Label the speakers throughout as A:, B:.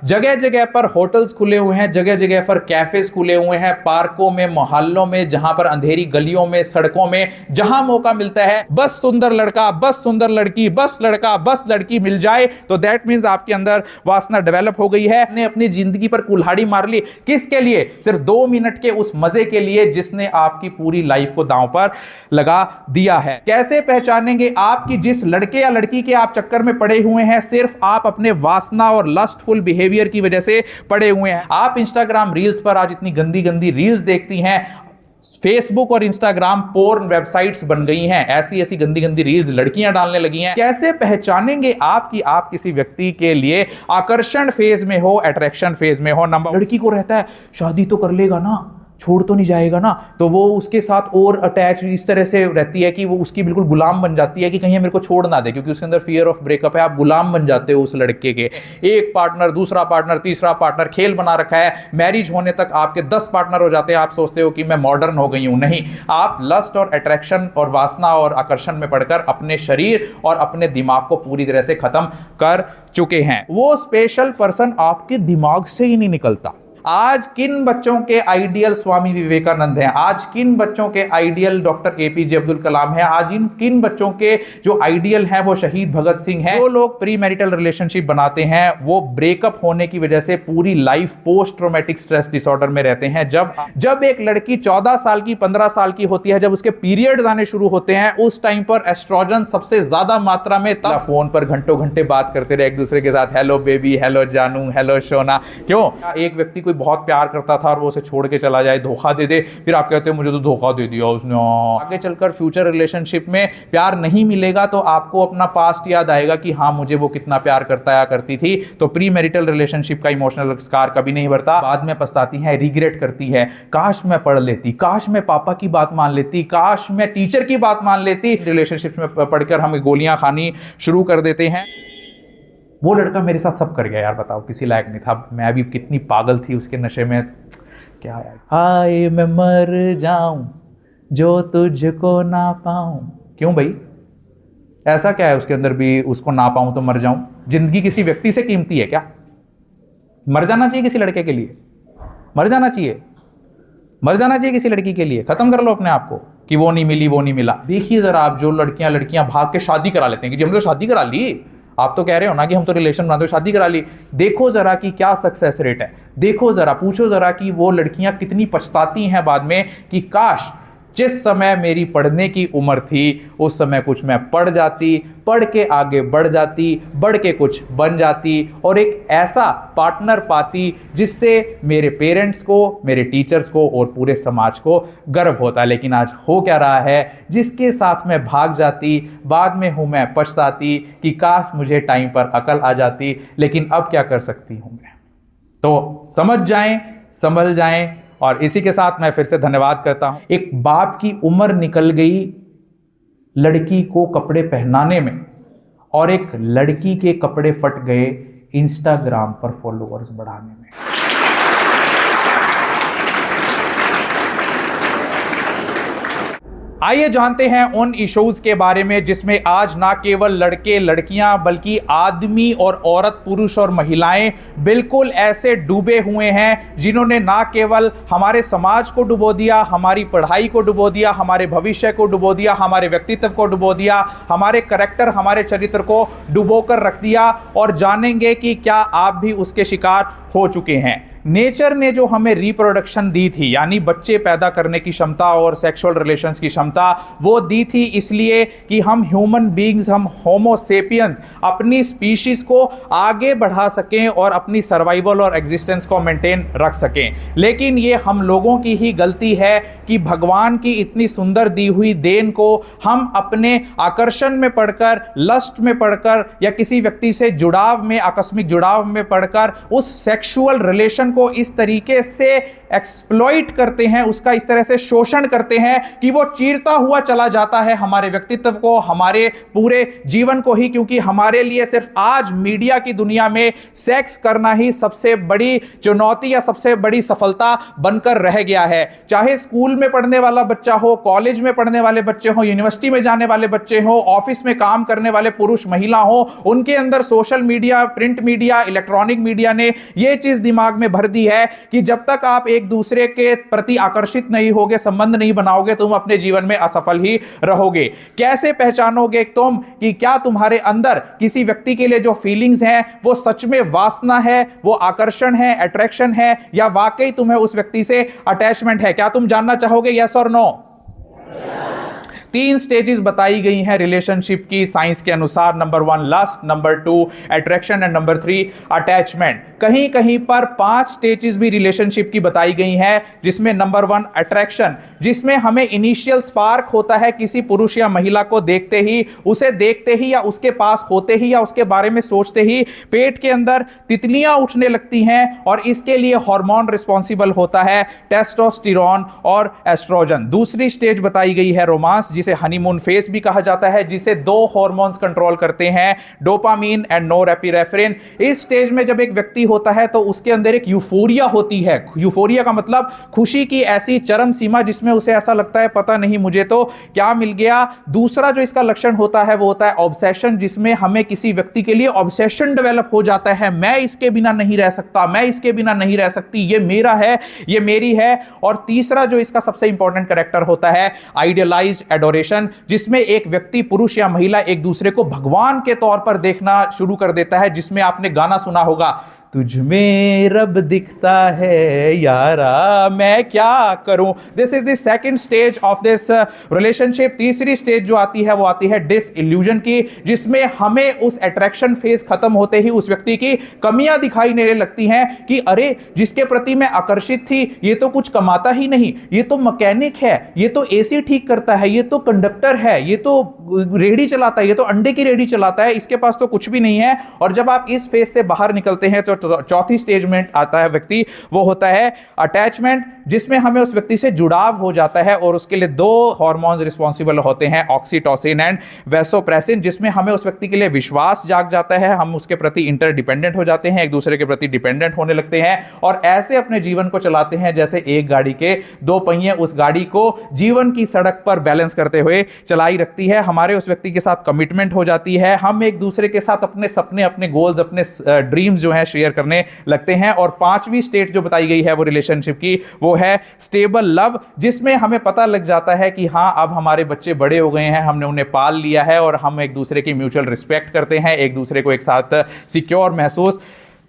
A: जगह जगह पर होटल्स खुले हुए हैं, जगह जगह पर कैफेज खुले हुए हैं, पार्कों में, मोहल्लों में, जहां पर अंधेरी गलियों में, सड़कों में, जहां मौका मिलता है बस सुंदर लड़का, बस सुंदर लड़की, बस लड़का, बस लड़की मिल जाए तो दैट मींस आपके अंदर वासना डेवलप हो गई है। ने अपनी जिंदगी पर कुल्हाड़ी मार ली, किसके लिए? सिर्फ 2 मिनट के उस मजे के लिए जिसने आपकी पूरी लाइफ को दांव पर लगा दिया है। कैसे पहचानेंगे आपकी जिस लड़के या लड़की के आप चक्कर में पड़े हुए हैं सिर्फ आप अपने वासना और लस्टफुल बिहेवियर की वजह से पड़े हुए हैं? आप इंस्टाग्राम रील्स पर आज इतनी गंदी गंदी रील्स देखती हैं, फेसबुक और इंस्टाग्राम पोर्न वेबसाइट्स बन गई हैं, ऐसी ऐसी गंदी गंदी रील्स लड़कियां डालने लगी हैं। कैसे पहचानेंगे आप किसी व्यक्ति के लिए आकर्षण फेज में हो, अट्रैक्शन फेज में हो? नंबर लड़की को रहता है शादी तो कर लेगा ना, छोड़ तो नहीं जाएगा ना, तो वो उसके साथ और अटैच इस तरह से रहती है कि वो उसकी बिल्कुल गुलाम बन जाती है कि कहीं मेरे को छोड़ ना दे, क्योंकि उसके अंदर फियर ऑफ ब्रेकअप है। आप गुलाम बन जाते हो उस लड़के के। एक पार्टनर, दूसरा पार्टनर, तीसरा पार्टनर, खेल बना रखा है। मैरिज होने तक आपके 10 पार्टनर हो जाते हैं। आप सोचते हो कि मैं मॉडर्न हो गई हूं। नहीं, आप लस्ट और अट्रैक्शन और वासना और आकर्षण में पड़कर अपने शरीर और अपने दिमाग को पूरी तरह से खत्म कर चुके हैं। वो स्पेशल पर्सन आपके दिमाग से ही नहीं निकलता। आज किन बच्चों के आइडियल स्वामी विवेकानंद हैं, आज किन बच्चों के ideal doctor APJ Abdul Kalam हैं, आज किन बच्चों के जो आइडियल हैं वो शहीद भगत सिंह हैं। जो लोग प्री मैरिटल रिलेशनशिप बनाते हैं वो ब्रेकअप होने की वजह से पूरी life post traumatic stress disorder में रहते हैं। जब एक लड़की 14 साल की, 15 साल की होती है, जब उसके पीरियड्स आने शुरू होते हैं, उस टाइम पर एस्ट्रोजन सबसे ज्यादा मात्रा में, तब फोन पर घंटों घंटे बात करते रहे एक दूसरे के साथ, हेलो बेबी, हेलो जानू, हेलो सोना। क्यों? एक व्यक्ति बहुत प्यार करता था और वो उसे छोड़ के चला जाए, धोखा दे दे, फिर आप कहते हो मुझे तो धोखा दे दिया उसने। आगे चलकर फ्यूचर रिलेशनशिप में प्यार नहीं मिलेगा तो आपको अपना पास्ट याद आएगा कि हाँ मुझे वो कितना प्यार करता या करती थी। तो प्री मैरिटल रिलेशनशिप का इमोशनल स्कार कभी नहीं भरता। बाद में पछताती है, रिग्रेट करती है, काश मैं पढ़ लेती, काश मैं पापा की बात मान लेती, काश मैं टीचर की बात मान लेती। रिलेशनशिप में पढ़कर हम गोलियां खानी शुरू कर देते हैं। वो लड़का मेरे साथ सब कर गया यार, बताओ किसी लायक नहीं था, मैं भी कितनी पागल थी उसके नशे में, क्या यार। हाय मैं मर जाऊं जो तुझको ना पाऊं। क्यों भाई, ऐसा क्या है उसके अंदर भी, उसको ना पाऊं तो मर जाऊं? जिंदगी किसी व्यक्ति से कीमती है क्या? मर जाना चाहिए किसी लड़के के लिए, मर जाना चाहिए, मर जाना चाहिए किसी लड़की के लिए। खत्म कर लो अपने आप को कि वो नहीं मिली, वो नहीं मिला। देखिए जरा आप, जो लड़कियां भाग के शादी करा लेते हैं कि हमने तो शादी करा ली, आप तो कह रहे हो ना कि हम तो रिलेशन बनाते हो, शादी करा ली। देखो जरा कि क्या सक्सेस रेट है, देखो जरा, पूछो जरा कि वो लड़कियां कितनी पछताती हैं बाद में कि काश जिस समय मेरी पढ़ने की उम्र थी उस समय कुछ मैं पढ़ जाती, पढ़ के आगे बढ़ जाती, बढ़ के कुछ बन जाती और एक ऐसा पार्टनर पाती जिससे मेरे पेरेंट्स को, मेरे टीचर्स को और पूरे समाज को गर्व होता। लेकिन आज हो क्या रहा है, जिसके साथ मैं भाग जाती बाद में हूं मैं पछताती कि काश मुझे टाइम पर अकल आ जाती। लेकिन अब क्या कर सकती हूं मैं? तो समझ जाएं, संभल जाएं। और इसी के साथ मैं फिर से धन्यवाद करता हूं। एक बाप की उम्र निकल गई लड़की को कपड़े पहनाने में, और एक लड़की के कपड़े फट गए इंस्टाग्राम पर फॉलोअर्स बढ़ाने में। आइए जानते हैं उन इश्यूज के बारे में जिसमें आज ना केवल लड़के लड़कियां बल्कि आदमी और औरत, पुरुष और महिलाएं बिल्कुल ऐसे डूबे हुए हैं जिन्होंने ना केवल हमारे समाज को डुबो दिया, हमारी पढ़ाई को डुबो दिया, हमारे भविष्य को डुबो दिया, हमारे व्यक्तित्व को डुबो दिया, हमारे कैरेक्टर, हमारे चरित्र को डुबो कर रख दिया। और जानेंगे कि क्या आप भी उसके शिकार हो चुके हैं। नेचर ने जो हमें रिप्रोडक्शन दी थी, यानी बच्चे पैदा करने की क्षमता और सेक्सुअल रिलेशंस की क्षमता, वो दी थी इसलिए कि हम ह्यूमन बीइंग्स, हम होमो सेपियंस अपनी स्पीशीज को आगे बढ़ा सकें और अपनी सर्वाइवल और एग्जिस्टेंस को मेंटेन रख सकें। लेकिन ये हम लोगों की ही गलती है कि भगवान की इतनी सुंदर दी हुई देन को हम अपने आकर्षण में पढ़कर, लस्ट में पढ़कर या किसी व्यक्ति से जुड़ाव में, आकस्मिक जुड़ाव में पढ़कर उस सेक्सुअल रिलेशन को इस तरीके से एक्सप्लॉइट करते हैं, उसका इस तरह से शोषण करते हैं कि वो चीरता हुआ चला जाता है हमारे व्यक्तित्व को, हमारे पूरे जीवन को ही, क्योंकि हमारे लिए सिर्फ आज मीडिया की दुनिया में सेक्स करना ही सबसे बड़ी चुनौती या सबसे बड़ी सफलता बनकर रह गया है। चाहे स्कूल में पढ़ने वाला बच्चा हो, कॉलेज में पढ़ने वाले बच्चे हो, यूनिवर्सिटी में जाने वाले बच्चे हो, ऑफिस में काम करने वाले पुरुष महिला हो, उनके अंदर social media, print media, electronic media ने यह चीज दिमाग में भर दी है कि जब तक आप एक दूसरे के प्रति आकर्षित नहीं होगे, संबंध नहीं बनाओगे, तुम अपने जीवन में असफल ही रहोगे। कैसे पहचानोगे तुम कि क्या तुम्हारे अंदर किसी व्यक्ति के लिए जो फीलिंग्स हैं वो सच में वासना है, वो आकर्षण है, अट्रैक्शन है, या वाकई तुम्हें उस व्यक्ति से अटैचमेंट है? क्या तुम जानना चाहोगे, यस और नो? तीन स्टेजेस बताई गई हैं रिलेशनशिप की साइंस के अनुसार। Number 1 lust, number 2 attraction and number 3 attachment. कहीं कहीं पर 5 स्टेजेस भी रिलेशनशिप की बताई गई हैं, जिसमें नंबर 1 अट्रैक्शन, जिसमें हमें इनिशियल स्पार्क होता है किसी पुरुष या महिला को देखते ही, उसे देखते ही या उसके पास होते ही या उसके बारे में सोचते ही पेट के अंदर तितलियां उठने लगती हैं, और इसके लिए हार्मोन रिस्पॉन्सिबल होता है टेस्टोस्टेरोन और एस्ट्रोजन। दूसरी स्टेज बताई गई है रोमांस, जिसे हनीमून फेज भी कहा जाता है, जिसे 2 हार्मोन्स कंट्रोल करते हैं, डोपामीन एंड नोरेपिनेफ्रिन। इस स्टेज में जब एक व्यक्ति होता है तो उसके अंदर एक यूफोरिया होती है। यूफोरिया का मतलब खुशी की ऐसी चरम सीमा जिसमें उसे ऐसा लगता है पता नहीं मुझे तो क्या मिल गया। दूसरा जो इसका लक्षण होता है वो होता है ऑब्सेशन, जिसमें हमें किसी व्यक्ति के लिए ऑब्सेशन डेवलप हो जाता है। मैं इसके बिना नहीं रह सकता, मैं इसके बिना नहीं रह सकती, ये मेरा है, ये मेरी है। और तीसरा जो इसका सबसे इंपॉर्टेंट कैरेक्टर होता है आइडियलाइज्ड एडोरेशन, जिसमें एक व्यक्ति, पुरुष या महिला, एक दूसरे को भगवान के तौर पर देखना शुरू कर देता है, जिसमें आपने गाना सुना होगा, तुझ में रब दिखता है यारा मैं क्या करूं। This is the second stage of this relationship. तीसरी स्टेज जो आती है वो आती है डिसइल्यूजन की, जिसमें हमें उस अट्रैक्शन फेज खत्म होते ही उस व्यक्ति की कमियां दिखाई देने लगती हैं कि अरे जिसके प्रति मैं आकर्षित थी ये तो कुछ कमाता ही नहीं, ये तो मैकेनिक है, ये तो एसी ठीक करता है, ये तो कंडक्टर है, ये तो रेहड़ी चलाता है, ये तो अंडे की रेहड़ी चलाता है, इसके पास तो कुछ भी नहीं है। और जब आप इस फेज से बाहर निकलते हैं तो चौथी स्टेज में आता है व्यक्ति, वो होता है अटैचमेंट, जिसमें हमें उस व्यक्ति से जुड़ाव हो जाता है। और उसके लिए 2 हार्मोन्स रिस्पॉन्सिबल होते हैं, ऑक्सीटोसिन एंड वैसोप्रेसिन, जिसमें हमें उस व्यक्ति के लिए विश्वास जाग जाता है, हम उसके प्रति इंटरडिपेंडेंट हो जाते हैं, एक दूसरे के प्रति डिपेंडेंट होने लगते हैं, और ऐसे अपने जीवन को चलाते हैं जैसे एक गाड़ी के 2 पहिए उस गाड़ी को जीवन की सड़क पर बैलेंस करते हुए चलाई रखती है। हमारे उस व्यक्ति के साथ कमिटमेंट हो जाती है, हम एक दूसरे के साथ अपने सपने, अपने गोल्स, अपने ड्रीम्स जो हैं शेयर करने लगते हैं। और 5वीं स्टेट जो बताई गई है वो रिलेशनशिप की, वो है स्टेबल लव, जिसमें हमें पता लग जाता है कि हां अब हमारे बच्चे बड़े हो गए हैं, हमने उन्हें पाल लिया है और हम एक दूसरे की म्यूचुअल रिस्पेक्ट करते हैं, एक दूसरे को एक साथ सिक्योर महसूस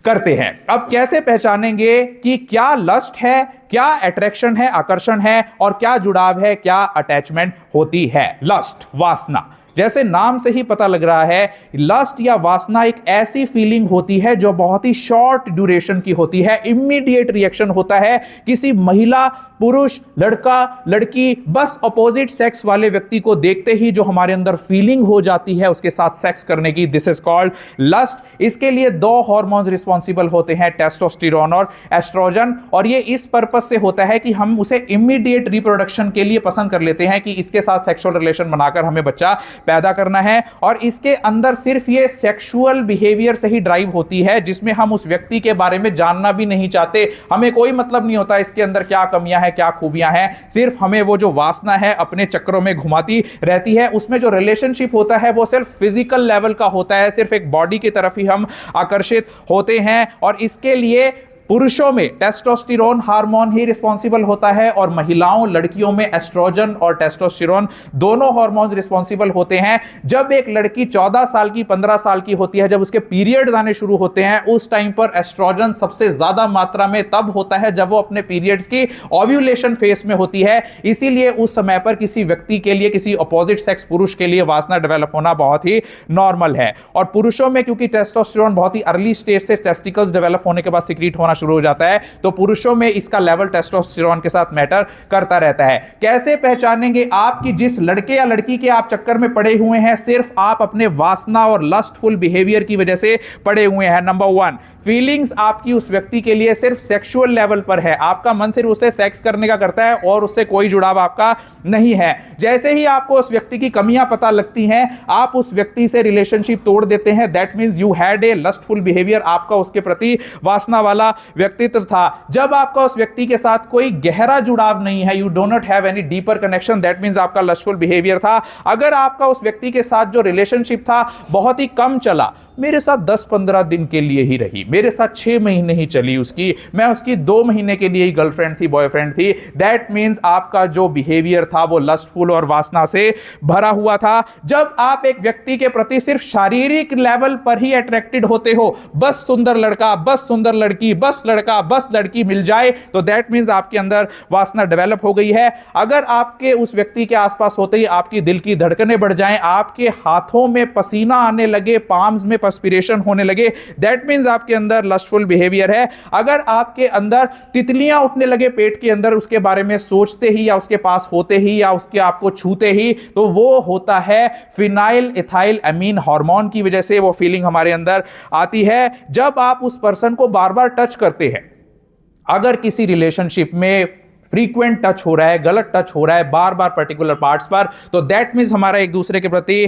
A: करते हैं। अब कैसे पहचानेंगे कि क्या लस्ट है, क्या अट्रैक्शन है, आकर्षण है, और क्या जुड़ाव है, क्या अटैचमेंट होती है? लस्ट, वासना, जैसे नाम से ही पता लग रहा है, लस्ट या वासना एक ऐसी फीलिंग होती है जो बहुत ही शॉर्ट ड्यूरेशन की होती है, इमीडिएट रिएक्शन होता है किसी महिला, पुरुष, लड़का, लड़की, बस अपोजिट सेक्स वाले व्यक्ति को देखते ही जो हमारे अंदर फीलिंग हो जाती है उसके साथ सेक्स करने की, दिस इज कॉल्ड लस्ट। इसके लिए 2 हार्मोन्स रिस्पॉन्सिबल होते हैं, टेस्टोस्टेरोन और एस्ट्रोजन, और ये इस पर्पस से होता है कि हम उसे इमीडिएट रिप्रोडक्शन के लिए पसंद कर लेते हैं कि इसके साथ सेक्सुअल रिलेशन बनाकर हमें बच्चा पैदा करना है। और इसके अंदर सिर्फ ये सेक्सुअल बिहेवियर से ही ड्राइव होती है, जिसमें हम उस व्यक्ति के बारे में जानना भी नहीं चाहते, हमें कोई मतलब नहीं होता इसके अंदर क्या कमियां हैं, क्या खूबियां हैं, सिर्फ हमें वो जो वासना है अपने चक्रों में घुमाती रहती है। उसमें जो रिलेशनशिप होता है वो सिर्फ फिजिकल लेवल का होता है, सिर्फ एक बॉडी की तरफ ही हम आकर्षित होते हैं। और इसके लिए पुरुषों में टेस्टोस्टेरोन हार्मोन ही रिस्पॉन्सिबल होता है और महिलाओं, लड़कियों में एस्ट्रोजन और टेस्टोस्टेरोन दोनों हार्मोन्स रिस्पॉन्सिबल होते हैं। जब एक लड़की 14 साल की, 15 साल की होती है, जब उसके पीरियड्स आने शुरू होते हैं, उस टाइम पर एस्ट्रोजन सबसे ज्यादा मात्रा में तब होता है जब वो अपने पीरियड्स की ओव्यूलेशन फेज में होती है। इसीलिए उस समय पर किसी व्यक्ति के लिए, किसी अपोजिट सेक्स पुरुष के लिए वासना डेवलप होना बहुत ही नॉर्मल है। और पुरुषों में क्योंकि टेस्टोस्टेरोन बहुत ही अर्ली स्टेज से टेस्टिकल्स डेवलप होने के बाद सीक्रेट होना शुरू हो जाता है, तो पुरुषों में इसका लेवल टेस्टोस्टेरोन के साथ मैटर करता रहता है। कैसे पहचानेंगे आपकी जिस लड़के या लड़की के आप चक्कर में पड़े हुए हैं, सिर्फ आप अपने वासना और लस्टफुल बिहेवियर की वजह से पड़े हुए हैं? नंबर 1, फीलिंग्स आपकी उस व्यक्ति के लिए सिर्फ सेक्सुअल लेवल पर है, आपका मन सिर्फ उससे सेक्स करने का करता है और उससे कोई जुड़ाव आपका नहीं है। जैसे ही आपको उस व्यक्ति की कमियां पता लगती हैं, आप उस व्यक्ति से रिलेशनशिप तोड़ देते हैं। That means you had a lustful behaviour, आपका उसके प्रति वासना वाला व्यक्तित्व था। जब आपका उस व्यक्ति के साथ कोई गहरा जुड़ाव नहीं है, you do not have any deeper connection, that means आपका लस्टफुल बिहेवियर था। अगर आपका उस व्यक्ति के साथ जो रिलेशनशिप था बहुत ही कम चला, मेरे साथ 10-15 दिन के लिए ही रही, मेरे साथ 6 महीने ही चली उसकी, मैं उसकी 2 महीने के लिए ही गर्लफ्रेंड थी, बॉयफ्रेंड थी, दैट मींस आपका जो बिहेवियर था वो लस्टफुल और वासना से भरा हुआ था। जब आप एक व्यक्ति के प्रति सिर्फ शारीरिक लेवल पर ही अट्रैक्टेड होते हो, बस सुंदर लड़का, बस सुंदर लड़की, बस लड़का, बस लड़की मिल जाए, तो दैट मींस आपके अंदर वासना डेवलप हो गई है। अगर आपके उस व्यक्ति के आसपास होते ही आपकी दिल की धड़कनें बढ़ जाएं, आपके हाथों में पसीना आने लगे, पाम्स में पर्सपिरेशन होने लगे, दैट मींस आपके अंदर लस्टफुल बिहेवियर है। अगर आपके अंदर तितलियां उठने लगे पेट के अंदर उसके बारे में सोचते ही या उसके पास होते ही या उसके आपको छूते ही, तो वो होता है फिनाइल इथाइल अमीन हार्मोन की वजह से वो फीलिंग हमारे अंदर आती है। जब आप उस पर्सन को बार बार टच करते हैं, अगर किसी रिलेशनशिप में फ्रीक्वेंट टच हो रहा है, गलत टच हो रहा है बार बार पर्टिकुलर पार्ट्स पर, तो दैट मींस हमारा एक दूसरे के प्रति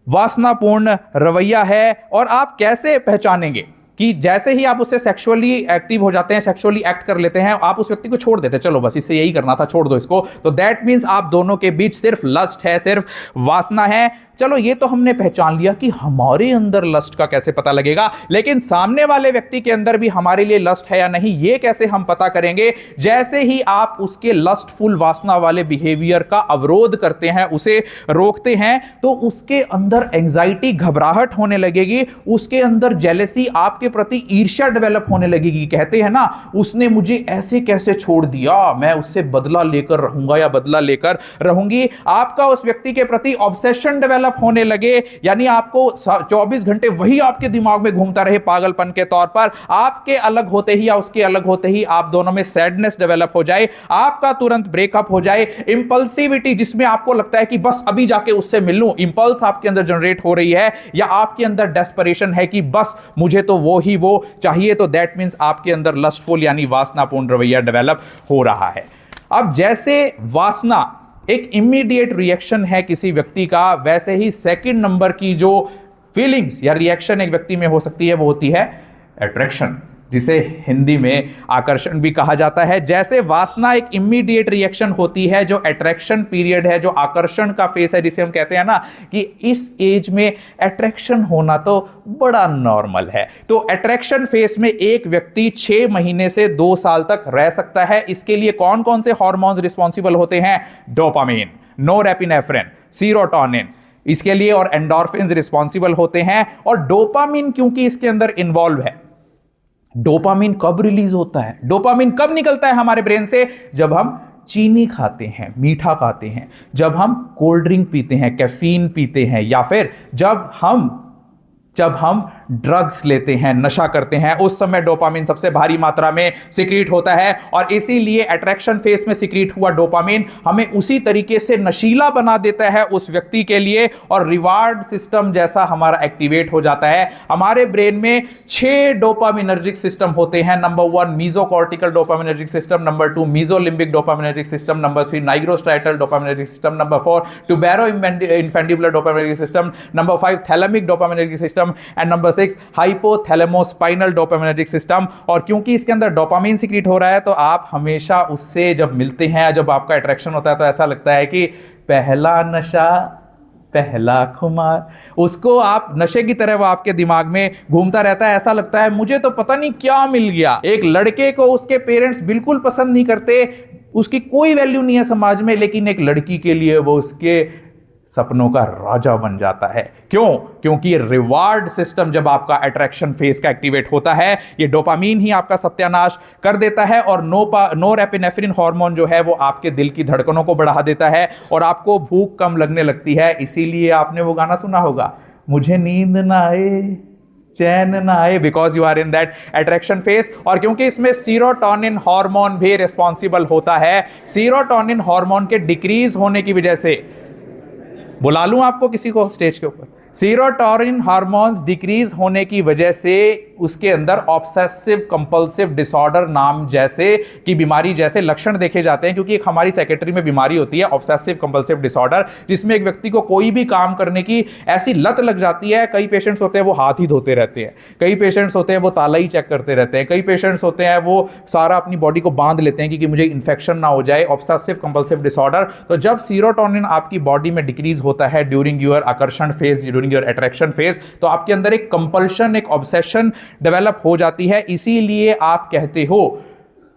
A: वासनापूर्ण रवैया है। और आप कैसे पहचानेंगे कि जैसे ही आप उससे सेक्सुअली एक्टिव हो जाते हैं, सेक्सुअली एक्ट कर लेते हैं, आप उस व्यक्ति को छोड़ देते हैं, चलो बस इससे यही करना था, छोड़ दो इसको, तो दैट मींस आप दोनों के बीच सिर्फ लस्ट है, सिर्फ वासना है। चलो ये तो हमने पहचान लिया कि हमारे अंदर लस्ट का कैसे पता लगेगा, लेकिन सामने वाले व्यक्ति के अंदर भी हमारे लिए लस्ट है या नहीं, ये कैसे हम पता करेंगे? जैसे ही आप उसके लस्टफुल वासना वाले बिहेवियर का अवरोध करते हैं, उसे रोकते हैं, तो उसके अंदर एंजाइटी, घबराहट होने लगेगी, उसके अंदर जेलेसी, आपके प्रति ईर्ष्या डेवलप होने लगेगी। कहते हैं ना, उसने मुझे ऐसे कैसे छोड़ दिया, मैं उससे बदला लेकर रहूंगा या बदला लेकर रहूंगी। आपका उस व्यक्ति के प्रति ऑब्सेशन डेवलप होने लगे, यानी आपको 24 घंटे वही आपके दिमाग में घूमता रहे पागलपन के तौर पर। आपके अलग होते ही या उसके अलग होते ही आप दोनों में सैडनेस डेवलप हो जाए, आपका तुरंत ब्रेकअप हो जाए। इंपल्सिविटी, जिसमें आपको लगता है कि बस अभी जाके उससे मिल लूं, इंपल्स आपके अंदर जनरेट हो रही है, या आपके अंदर डेस्परेशन है कि बस मुझे तो वो ही वो चाहिए, तो दैट मींस आपके अंदर लस्टफुल यानी वासनापूर्ण रवैया डेवलप हो रहा है। अब जैसे वासना एक इमीडिएट रिएक्शन है किसी व्यक्ति का, वैसे ही सेकंड नंबर की जो फीलिंग्स या रिएक्शन एक व्यक्ति में हो सकती है वो होती है अट्रैक्शन, जिसे हिंदी में आकर्षण भी कहा जाता है। जैसे वासना एक इमीडिएट रिएक्शन होती है, जो अट्रैक्शन पीरियड है, जो आकर्षण का फेस है, जिसे हम कहते हैं ना कि इस एज में अट्रैक्शन होना तो बड़ा नॉर्मल है। तो अट्रैक्शन फेस में एक व्यक्ति 6 महीने से 2 साल तक रह सकता है। इसके लिए कौन कौन से हार्मोन्स रिस्पॉन्सिबल होते हैं? डोपामिन, नोरेपिनेफ्रिन, सीरोटोनिन, इसके लिए और एंडोर्फिन्स रिस्पॉन्सिबल होते हैं। और डोपामिन क्योंकि इसके अंदर इन्वॉल्व है, डोपामिन कब रिलीज होता है, डोपामिन कब निकलता है हमारे ब्रेन से? जब हम चीनी खाते हैं, मीठा खाते हैं, जब हम कोल्ड ड्रिंक पीते हैं, कैफीन पीते हैं, या फिर जब हम ड्रग्स लेते हैं, नशा करते हैं, उस समय डोपामिन सबसे भारी मात्रा में सिक्रीट होता है। और इसीलिए अट्रैक्शन फेस में सिक्रीट हुआ डोपामिन हमें उसी तरीके से नशीला बना देता है उस व्यक्ति के लिए, और रिवार्ड सिस्टम जैसा हमारा एक्टिवेट हो जाता है। हमारे ब्रेन में 6 डोपामिनर्जिक सिस्टम होते हैं। Number 1 mesocortical dopaminergic system, number 2 mesolimbic dopaminergic system, number 3 nigrostriatal dopaminergic system, number 4 tubero infundibular dopaminergic system, number 5 thalamic dopaminergic system, and number 6 hypothalamospinal dopaminergic system. और क्योंकि इसके अंदर डोपामिन सीक्रेट हो रहा है, तो आप हमेशा उससे जब मिलते हैं, जब आपका अट्रैक्शन होता है, तो ऐसा लगता है कि पहला नशा पहला खुमार, उसको आप नशे की तरह वो आपके दिमाग में घूमता रहता है। ऐसा लगता है मुझे तो पता नहीं क्या मिल गया। एक लड़के को उसके पेरेंट्स बिल्कुल पसंद नहीं करते, उसकी कोई वैल्यू नहीं है समाज में, लेकिन एक लड़की के लिए वो उसके सपनों का राजा बन जाता है। क्यों? क्योंकि रिवार्ड सिस्टम जब आपका अट्रैक्शन फेस का एक्टिवेट होता है, ये डोपामीन ही आपका सत्यानाश कर देता है, और नोरेपिनेफ्रिन हार्मोन जो है वो आपके दिल की धड़कनों को बढ़ा देता है और आपको भूख कम लगने लगती है। इसीलिए आपने वो गाना सुना होगा, मुझे नींद ना आए चैन ना आए, because you are in that attraction phase. और क्योंकि इसमें सीरोटोनिन हार्मोन भी रिस्पॉन्सिबल होता है, सीरोटोनिन हार्मोन के डिक्रीज होने की वजह से, बुला लूं आपको किसी को स्टेज के ऊपर, सीरोटोनिन हार्मोन्स डिक्रीज होने की वजह से उसके अंदर ऑब्सेसिव कंपल्सिव डिसऑर्डर नाम जैसे की बीमारी जैसे लक्षण देखे जाते हैं, क्योंकि एक हमारी सेक्रेटरी में बीमारी होती है ऑब्सेसिव कंपल्सिव डिसऑर्डर, जिसमें एक व्यक्ति को कोई भी काम करने की ऐसी लत लग जाती है। कई पेशेंट्स होते हैं वो हाथ ही धोते रहते हैं, कई पेशेंट्स होते हैं वो ताला ही चेक करते रहते हैं, कई पेशेंट्स होते हैं वो सारा अपनी बॉडी को बांध लेते हैं कि मुझे इंफेक्शन ना हो जाए, ऑब्सेसिव कंपल्सिव डिसऑर्डर। तो जब सीरोटोनिन आपकी बॉडी में डिक्रीज होता है ड्यूरिंग योर आकर्षण phase, during your attraction phase, तो आपके अंदर एक कंपल्शन, एक ऑब्सेशन डेवलप हो जाती है। इसीलिए आप कहते हो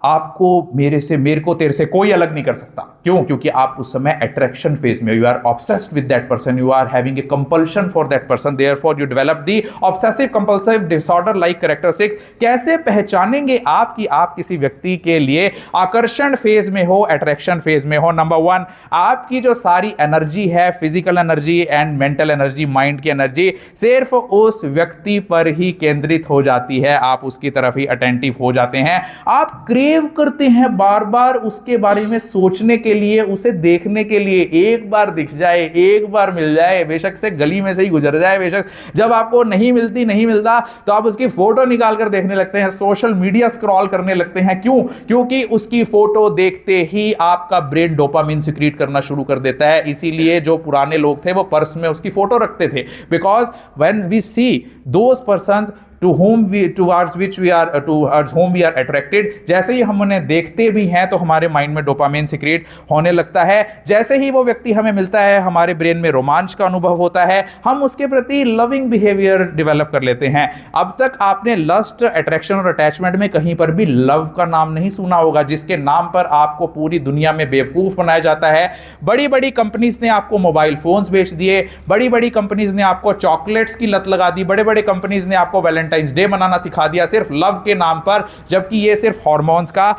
A: आपको मेरे को तेरे से कोई अलग नहीं कर सकता। क्यों? क्योंकि आप उस समय अट्रैक्शन फेज में, you are obsessed with that person, you are having a compulsion for that person, therefore you develop the obsessive compulsive disorder like characteristics. कैसे पहचानेंगे आप कि आप किसी व्यक्ति के लिए आकर्षण फेज में हो, अट्रैक्शन फेज में हो? नंबर 1, आपकी जो सारी एनर्जी है, physical energy and mental energy, mind की एनर्जी सिर्फ उस व्यक्ति पर ही केंद्रित हो जाती है, आप उसकी तरफ ही अटेंटिव हो जाते हैं, आप क्रेव करते हैं बार बार उसके बारे में सोचने के लिए, उसे देखने के लिए। एक बार दिख जाए, एक बार मिल जाए, बेशक से गली में से ही गुजर जाए, बेशक जब आपको नहीं मिलता तो आप उसकी फोटो निकाल कर देखने लगते हैं, सोशल मीडिया स्क्रॉल करने लगते हैं। क्यों? क्योंकि उसकी फोटो देखते ही आपका ब्रेन डोपामिन सिक्रीट करना शुरू कर देता है। इसीलिए जो पुराने लोग थे वो पर्स में उसकी फोटो रखते थे, because when we see those persons towards whom we are attracted, जैसे ही हम उन्हें देखते भी हैं तो हमारे माइंड में डोपामिन सिक्रेट होने लगता है। जैसे ही वो व्यक्ति हमें मिलता है हमारे ब्रेन में रोमांच का अनुभव होता है, हम उसके प्रति लविंग बिहेवियर डेवलप कर लेते हैं। अब तक आपने लस्ट, अट्रैक्शन और अटैचमेंट में कहीं पर भी लव का नाम नहीं सुना होगा, जिसके नाम पर आपको पूरी दुनिया में बेवकूफ बनाया जाता है। बड़ी बड़ी कंपनीज ने आपको मोबाइल फोन्स बेच दिए, बड़ी बड़ी कंपनीज ने आपको चॉकलेट्स की लत लगा दी, बड़े बड़े कंपनीज ने आपको वैलेंटाइंस डे मनाना सिखा दिया सिर्फ लव के नाम पर, जबकि ये सिर्फ हार्मोन्स का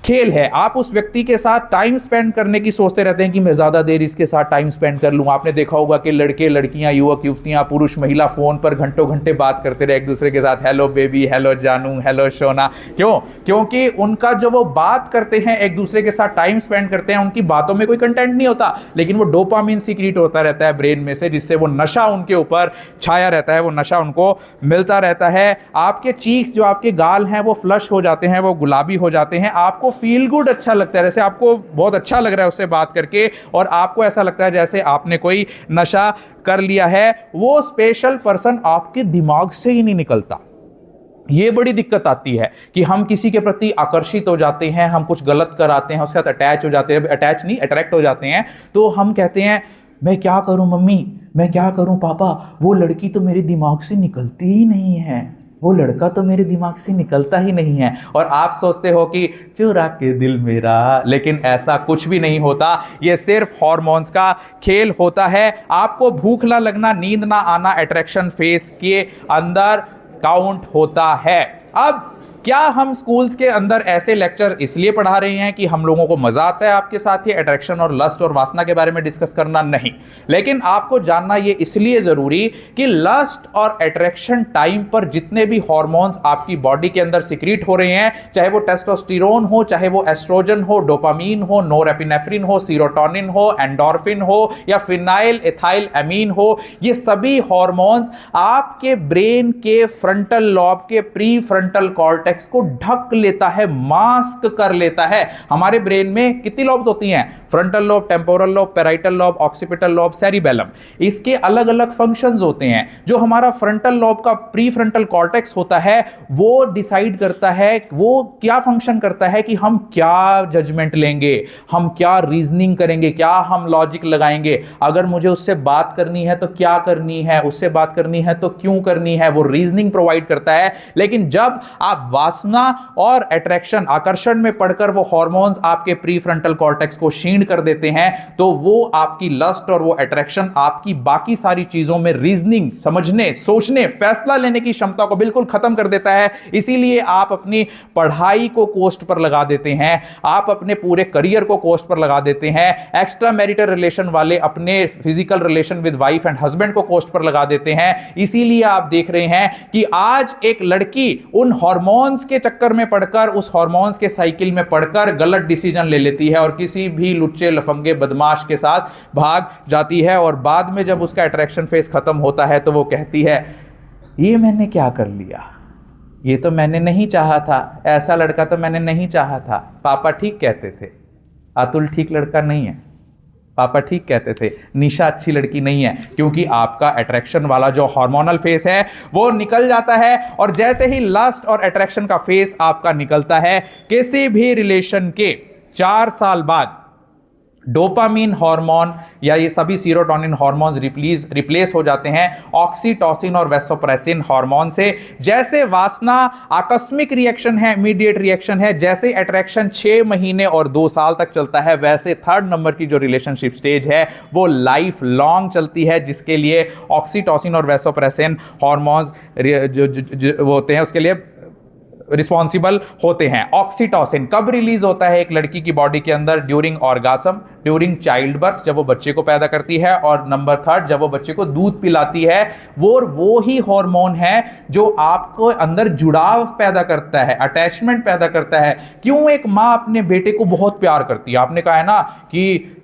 A: खेल है। आप उस व्यक्ति के साथ टाइम स्पेंड करने की सोचते रहते हैं कि मैं ज्यादा देर इसके साथ टाइम स्पेंड कर लूं। आपने देखा होगा कि लड़के लड़कियां, युवक युवतियां, पुरुष महिला फोन पर घंटों घंटे बात करते रहे एक दूसरे के साथ, हेलो बेबी, हेलो जानू, हेलो सोना। क्यों? क्योंकि उनका जो वो बात करते हैं, एक दूसरे के साथ टाइम स्पेंड करते हैं, उनकी बातों में कोई कंटेंट नहीं होता, लेकिन वो डोपामिन सीक्रेट होता रहता है ब्रेन में से, जिससे वो नशा उनके ऊपर छाया रहता है, वो नशा उनको मिलता रहता है। आपके चीक्स, जो आपके गाल हैं, वो फ्लश हो जाते हैं, वो गुलाबी हो जाते हैं, आपको फील गुड अच्छा लगता है, जैसे आपको बहुत अच्छा लग रहा है उससे बात करके, और आपको ऐसा लगता है जैसे आपने कोई नशा कर लिया है। वो स्पेशल पर्सन आपके दिमाग से ही नहीं निकलता। ये बड़ी दिक्कत आती है कि हम किसी के प्रति आकर्षित हो जाते हैं, हम कुछ गलत कराते हैं, उसके साथ अटैच हो जाते हैं, अटैच नहीं अट्रैक्ट हो जाते हैं, तो हम कहते हैं मैं क्या करूं मम्मी, मैं क्या करूं पापा, वो लड़की तो मेरे दिमाग से निकलती ही नहीं है, वो लड़का तो मेरे दिमाग से निकलता ही नहीं है। और आप सोचते हो कि चुरा के दिल मेरा, लेकिन ऐसा कुछ भी नहीं होता, ये सिर्फ हार्मोन्स का खेल होता है। आपको भूख ना लगना, नींद ना आना अट्रैक्शन फेज के अंदर काउंट होता है। अब क्या हम स्कूल्स के अंदर ऐसे लेक्चर इसलिए पढ़ा रहे हैं कि हम लोगों को मजा आता है आपके साथ ये अट्रैक्शन और लस्ट और वासना के बारे में डिस्कस करना? नहीं, लेकिन आपको जानना ये इसलिए जरूरी कि लस्ट और अट्रैक्शन टाइम पर जितने भी हार्मोन्स आपकी बॉडी के अंदर सिक्रीट हो रहे हैं, चाहे वो टेस्टोस्टेरोन हो, चाहे वो एस्ट्रोजन हो, डोपामीन हो, नोरेपिनेफ्रिन हो, सीरोटोनिन हो, एंडोर्फिन हो, या फिनाइल एथाइल एमीन हो, ये सभी हार्मोन्स आपके ब्रेन के फ्रंटल लॉब के प्री फ्रंटल कॉर्टेक्स को ढक लेता है, मास्क कर लेता है। हमारे ब्रेन में कितनी लॉब्स होती हैं? Frontal lobe, temporal lobe, parietal lobe, occipital lobe, cerebellum. इसके अलग अलग फंक्शंस होते हैं। जो हमारा फ्रंटल लोब का प्री फ्रंटल कॉर्टेक्स होता है, वो डिसाइड करता है, वो क्या फंक्शन करता है कि हम क्या जजमेंट लेंगे, हम क्या रीजनिंग करेंगे, क्या हम लॉजिक लगाएंगे, अगर मुझे उससे बात करनी है तो क्या करनी है, उससे बात करनी है तो क्यों करनी है, वो रीजनिंग प्रोवाइड करता है। लेकिन जब आप वासना और अट्रैक्शन, आकर्षण में पढ़कर वो हार्मोन्स आपके प्री फ्रंटल कॉर्टेक्स को क्षीण कर देते हैं, तो वो आपकी लस्ट और वो अट्रैक्शन आपकी बाकी सारी चीजों में रीजनिंग, समझने, सोचने, फैसला लेने की क्षमता को बिल्कुल खत्म कर देता है। इसीलिए आप अपनी पढ़ाई को कोस्ट पर लगा देते हैं, आप अपने पूरे करियर को कोस्ट पर लगा देते हैं, एक्स्ट्रा मैरिटल रिलेशन वाले अपने physical relation with wife and husband को कोस्ट पर लगा देते हैं। इसीलिए आप देख रहे हैं कि आज एक लड़की उन हार्मोन्स के चक्कर में पड़कर, उस हार्मोन्स के साइकिल में पड़कर गलत डिसीजन ले लेती है और किसी भी लुच्चे लफंगे बदमाश के साथ भाग जाती है, और बाद में जब उसका अट्रैक्शन फेस खत्म होता है तो वो कहती है ये मैंने क्या कर लिया, ये तो मैंने नहीं चाहा था, ऐसा लड़का तो मैंने नहीं चाहा था। पापा ठीक कहते थे, अतुल ठीक लड़का नहीं है, पापा ठीक कहते थे, निशा अच्छी लड़की नहीं है, क्योंकि आपका अट्रैक्शन वाला जो हार्मोनल फेस है वो निकल जाता है। और जैसे ही लस्ट और अट्रैक्शन का फेस आपका निकलता है, किसी भी रिलेशन के 4 साल बाद डोपामीन हार्मोन या ये सभी सीरोटोनिन हार्मोन्स रिप्लेस हो जाते हैं ऑक्सीटोसिन और वैसोप्रेसिन हार्मोन से। जैसे वासना आकस्मिक रिएक्शन है, इमीडिएट रिएक्शन है, जैसे अट्रैक्शन 6 महीने और 2 साल तक चलता है, वैसे 3rd नंबर की जो रिलेशनशिप स्टेज है वो लाइफ लॉन्ग चलती है, जिसके लिए ऑक्सीटोसिन और वैसोप्रेसिन हार्मोन्स जो होते हैं उसके लिए रिस्पॉन्सिबल होते हैं। ऑक्सीटोसिन कब रिलीज होता है एक लड़की की बॉडी के अंदर? ड्यूरिंग ऑर्गासम, ड्यूरिंग चाइल्ड बर्थ, जब वो बच्चे को पैदा करती है, और नंबर 3rd जब वो बच्चे को दूध पिलाती है। वो ही हार्मोन है जो आपको अंदर जुड़ाव पैदा करता है, अटैचमेंट पैदा करता है। क्यों एक मां अपने बेटे को बहुत प्यार करती है? आपने कहा है ना कि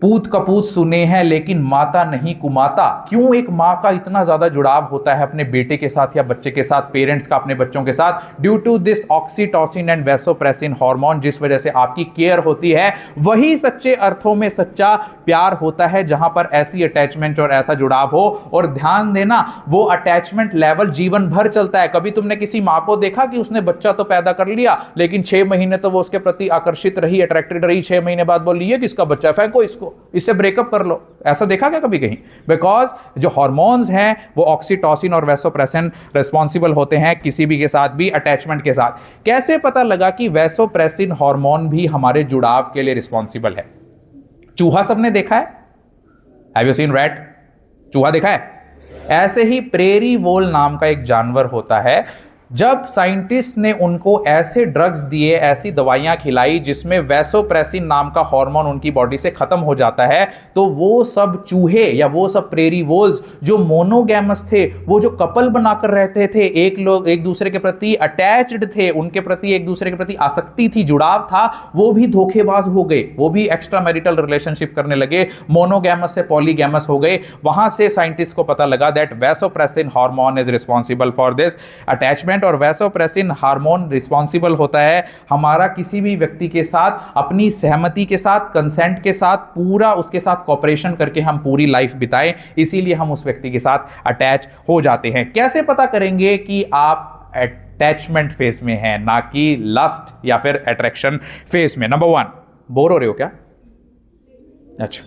A: पूत कपूत सुने हैं लेकिन माता नहीं कुमाता। क्यों एक माँ का इतना ज्यादा जुड़ाव होता है अपने बेटे के साथ या बच्चे के साथ, पेरेंट्स का अपने बच्चों के साथ? Due to this oxytocin and vasopressin hormone, जिस वजह से आपकी केयर होती है। वही सच्चे अर्थों में सच्चा प्यार होता है, जहां पर ऐसी अटैचमेंट और ऐसा जुड़ाव हो। और ध्यान देना, वो अटैचमेंट लेवल जीवन भर चलता है। कभी तुमने किसी माँ को देखा कि उसने बच्चा तो पैदा कर लिया लेकिन 6 महीने तो वो उसके प्रति आकर्षित रही, अट्रैक्टेड रही, 6 महीने बाद बोल रही है किसका बच्चा, फेंको इसको, इससे ब्रेकअप कर लो? ऐसा देखा क्या कभी कहीं? बिकॉज जो हार्मोन्स हैं वो ऑक्सीटोसिन और वैसोप्रेसिन रिस्पॉन्सिबल होते हैं किसी भी के साथ भी अटैचमेंट के साथ। कैसे पता लगा कि वैसोप्रेसिन हार्मोन भी हमारे जुड़ाव के लिए रिस्पॉन्सिबल है? चूहा सबने देखा है, हैव यू सीन रैट? चूहा देखा है? ऐसे ही प्रेरी वोल नाम का एक जानवर होता है। जब साइंटिस्ट ने उनको ऐसे ड्रग्स दिए, ऐसी दवाइयां खिलाई जिसमें वैसोप्रेसिन नाम का हार्मोन उनकी बॉडी से खत्म हो जाता है, तो वो सब चूहे या वो सब प्रेरी वोल्स जो मोनोगैमस थे, वो जो कपल बनाकर रहते थे, एक दूसरे के प्रति अटैच्ड थे, उनके प्रति एक दूसरे के प्रति आसक्ति थी, जुड़ाव था, वो भी धोखेबाज हो गए। वो भी एक्स्ट्रा मैरिटल रिलेशनशिप करने लगे, मोनोगैमस से पॉलीगैमस हो गए। वहां से साइंटिस्ट को पता लगा that vasopressin hormone is responsible for this attachment. और वैसोप्रेसिन हार्मोन रिस्पॉन्सिबल होता है हमारा किसी भी व्यक्ति के साथ अपनी सहमति के साथ, कंसेंट के साथ, पूरा उसके साथ कॉपरेशन करके हम पूरी लाइफ बिताएं। इसीलिए हम उस व्यक्ति के साथ अटैच हो जाते हैं। कैसे पता करेंगे कि आप अटैचमेंट फेज में हैं, ना कि लस्ट या फिर अट्रैक्शन फेज में? नंबर 1, बोर हो रहे हो क्या? अच्छा,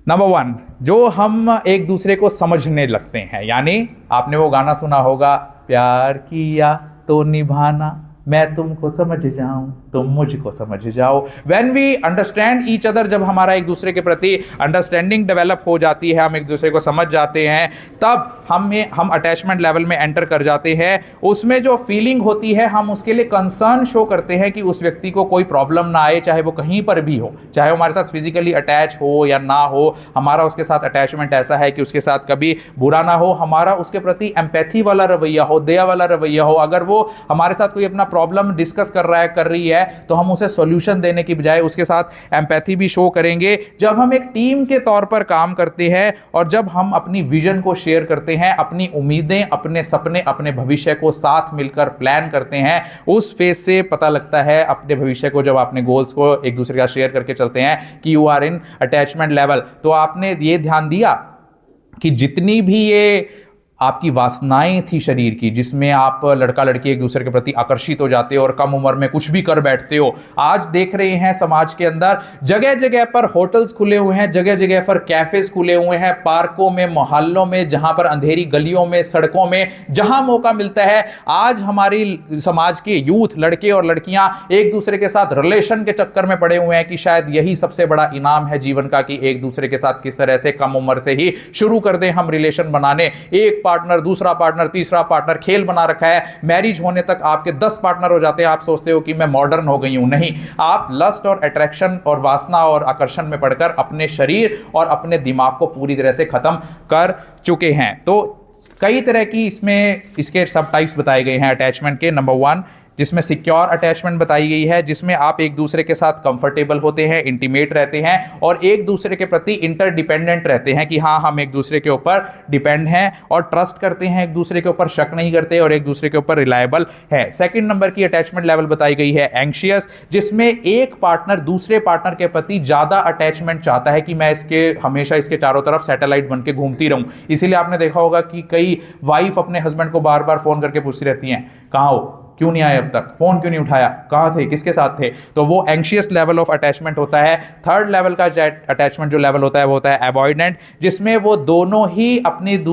A: नंबर 1, जो हम एक दूसरे को समझने लगते हैं। यानी आपने वो गाना सुना होगा, प्यार किया तो निभाना, मैं तुमको समझ जाऊं तुम मुझको समझ जाओ। When we understand each other, जब हमारा एक दूसरे के प्रति अंडरस्टैंडिंग डेवलप हो जाती है, हम एक दूसरे को समझ जाते हैं, तब हम अटैचमेंट लेवल में एंटर कर जाते हैं। उसमें जो फीलिंग होती है, हम उसके लिए कंसर्न शो करते हैं कि उस व्यक्ति को कोई प्रॉब्लम ना आए, चाहे वो कहीं पर भी हो, चाहे वो हमारे साथ फिजिकली अटैच हो या ना हो। हमारा उसके साथ अटैचमेंट ऐसा है कि उसके साथ कभी बुरा ना हो। हमारा उसके प्रति एम्पैथी वाला रवैया हो, दया वाला रवैया हो। अगर वो हमारे साथ कोई अपना प्रॉब्लम डिस्कस कर रहा है, कर रही है, तो हम उसे सॉल्यूशन देने की बजाय उसके साथ एम्पैथी भी शो करेंगे। जब हम एक टीम के तौर पर काम करते हैं और जब हम अपनी विजन को शेयर करते हैं, अपनी उम्मीदें, अपने सपने, अपने भविष्य को साथ मिलकर प्लान करते हैं, उस फेज से पता लगता है अपने भविष्य को, जब अपने गोल्स को एक दूसरे का शेयर करके चलते हैं, कि you are in attachment level. तो आपने ये ध्यान दिया कि जितनी भी ये आपकी वासनाएं थी शरीर की, जिसमें आप लड़का लड़की एक दूसरे के प्रति आकर्षित हो जाते हो और कम उम्र में कुछ भी कर बैठते हो, आज देख रहे हैं समाज के अंदर जगह जगह पर होटल्स खुले हुए हैं, जगह जगह पर कैफेज खुले हुए हैं, पार्कों में, मोहल्लों में, जहां पर अंधेरी गलियों में, सड़कों में, जहां मौका मिलता है, आज हमारी समाज के यूथ, लड़के और लड़कियां एक दूसरे के साथ रिलेशन के चक्कर में पड़े हुए हैं कि शायद यही सबसे बड़ा इनाम है जीवन का, कि एक दूसरे के साथ किस तरह से कम उम्र से ही शुरू कर दें हम रिलेशन बनाने। एक पार्टनर, दूसरा पार्टनर, तीसरा पार्टनर, खेल बना रखा है। मैरिज होने तक आपके 10 पार्टनर हो जाते हैं। आप सोचते हो कि मैं मॉडर्न हो गई हूं। नहीं, आप लस्ट और अट्रैक्शन और वासना और आकर्षण में पड़कर अपने शरीर और अपने दिमाग को पूरी तरह से खत्म कर चुके हैं। तो कई तरह की इसमें इसके सब टाइप्स बताए गए हैं अटैचमेंट के। नंबर 1, जिसमें सिक्योर अटैचमेंट बताई गई है, जिसमें आप एक दूसरे के साथ कंफर्टेबल होते हैं, इंटीमेट रहते हैं और एक दूसरे के प्रति इंटरडिपेंडेंट रहते हैं कि हाँ हम एक दूसरे के ऊपर डिपेंड हैं और ट्रस्ट करते हैं, एक दूसरे के ऊपर शक नहीं करते और एक दूसरे के ऊपर रिलायबल है। सेकंड नंबर की अटैचमेंट लेवल बताई गई है एंग्शियस, जिसमें एक पार्टनर दूसरे पार्टनर के प्रति ज्यादा अटैचमेंट चाहता है कि मैं इसके हमेशा इसके चारों तरफ सैटेलाइट बन के घूमती रहूं। इसीलिए आपने देखा होगा कि कई वाइफ अपने हस्बैंड को बार बार फोन करके पूछती रहती हैं कहां हो, क्यों नहीं आए अब तक, फोन क्यों नहीं उठाया, कहां थे, किसके साथ थे। तो वो एंग्शियस लेवल ऑफ अटैचमेंट होता है। थर्ड लेवल का अटैचमेंट जो लेवल होता है वो होता है अवॉइडेंट, जिसमें वो दोनों ही अपनी एक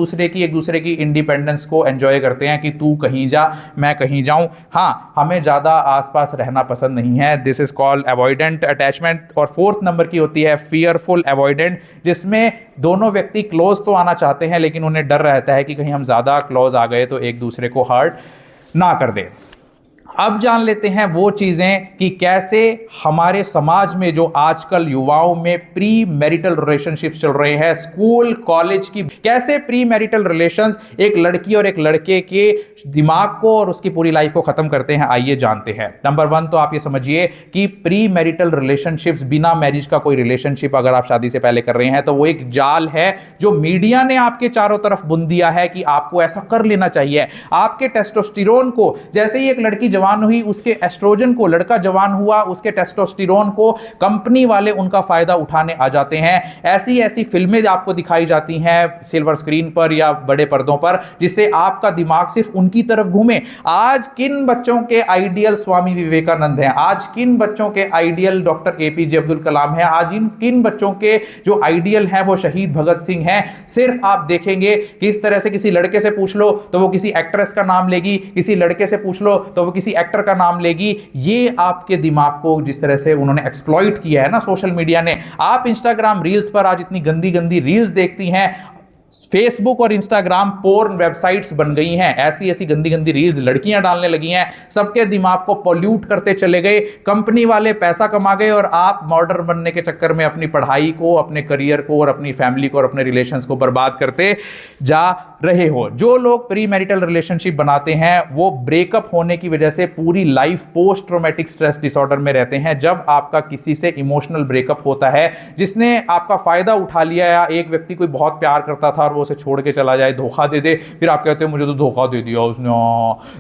A: दूसरे की इंडिपेंडेंस को एंजॉय करते हैं कि तू कहीं जा मैं कहीं जाऊं, हाँ हमें ज्यादा आसपास रहना पसंद नहीं है। This is called avoidant attachment. और फोर्थ नंबर की होती है फियरफुल अवॉइडेंट, जिसमें दोनों व्यक्ति क्लोज तो आना चाहते हैं लेकिन उन्हें डर रहता है कि कहीं हम ज्यादा क्लोज आ गए तो एक दूसरे को हर्ट ना कर दे। अब जान लेते हैं वो चीजें कि कैसे हमारे समाज में जो आजकल युवाओं में प्री मैरिटल रिलेशनशिप्स चल रहे हैं, स्कूल कॉलेज की, कैसे प्री मैरिटल रिलेशंस एक लड़की और एक लड़के के दिमाग को और उसकी पूरी लाइफ को खत्म करते हैं। आइए जानते हैं। नंबर 1 तो आप ये समझिए कि प्री मैरिटल रिलेशनशिप्स, बिना मैरिज का कोई रिलेशनशिप अगर आप शादी से पहले कर रहे हैं तो वो एक जाल है जो मीडिया ने आपके चारों तरफ बुन दिया है कि आपको ऐसा कर लेना चाहिए। आपके टेस्टोस्टेरोन को, जैसे ही एक लड़की जवान हुई उसके एस्ट्रोजन को, लड़का जवान हुआ उसके टेस्टोस्टेरोन को कंपनी वाले उनका फायदा उठाने आ जाते हैं। ऐसी ऐसी फिल्में आपको दिखाई जाती हैं सिल्वर स्क्रीन पर या बड़े पर्दों पर, जिससे आपका दिमाग सिर्फ उनकी तरफ घूमे। आज किन बच्चों के आइडियल स्वामी विवेकानंद हैं, आज किन बच्चों के ideal doctor APJ Abdul Kalam हैं, आज इन किन बच्चों के जो आइडियल हैं वो शहीद भगत सिंह हैं। सिर्फ आप देखेंगे कि इस तरह से किसी लड़के से पूछ लो तो वो किसी एक्ट्रेस का नाम लेगी, किसी लड़के से पूछ लो तो वो किसी एक्टर का नाम लेगी। ये आपके दिमाग को जिस तरह से उन्होंने एक्सप्लॉइट किया है ना सोशल मीडिया ने। आप इंस्टाग्राम रील्स पर आज इतनी गंदी गंदी रील्स देखती हैं, फेसबुक और इंस्टाग्राम पोर्न वेबसाइट्स बन गई हैं, ऐसी ऐसी गंदी गंदी रील्स लड़कियां डालने लगी हैं, सबके दिमाग को पॉल्यूट करते चले गए। कंपनी वाले पैसा कमा गए और आप मॉडर्न बनने के चक्कर में अपनी पढ़ाई को, अपने करियर को और अपनी फैमिली को और अपने रिलेशंस को बर्बाद करते जा रहे हो। जो लोग प्री मैरिटल रिलेशनशिप बनाते हैं वो ब्रेकअप होने की वजह से पूरी life post traumatic stress disorder में रहते हैं। जब आपका किसी से इमोशनल ब्रेकअप होता है, जिसने आपका फायदा उठा लिया, या एक व्यक्ति कोई बहुत प्यार करता था और वो उसे छोड़ के चला जाए, धोखा दे दे, फिर आप कहते हो मुझे तो धोखा दे दिया उसने,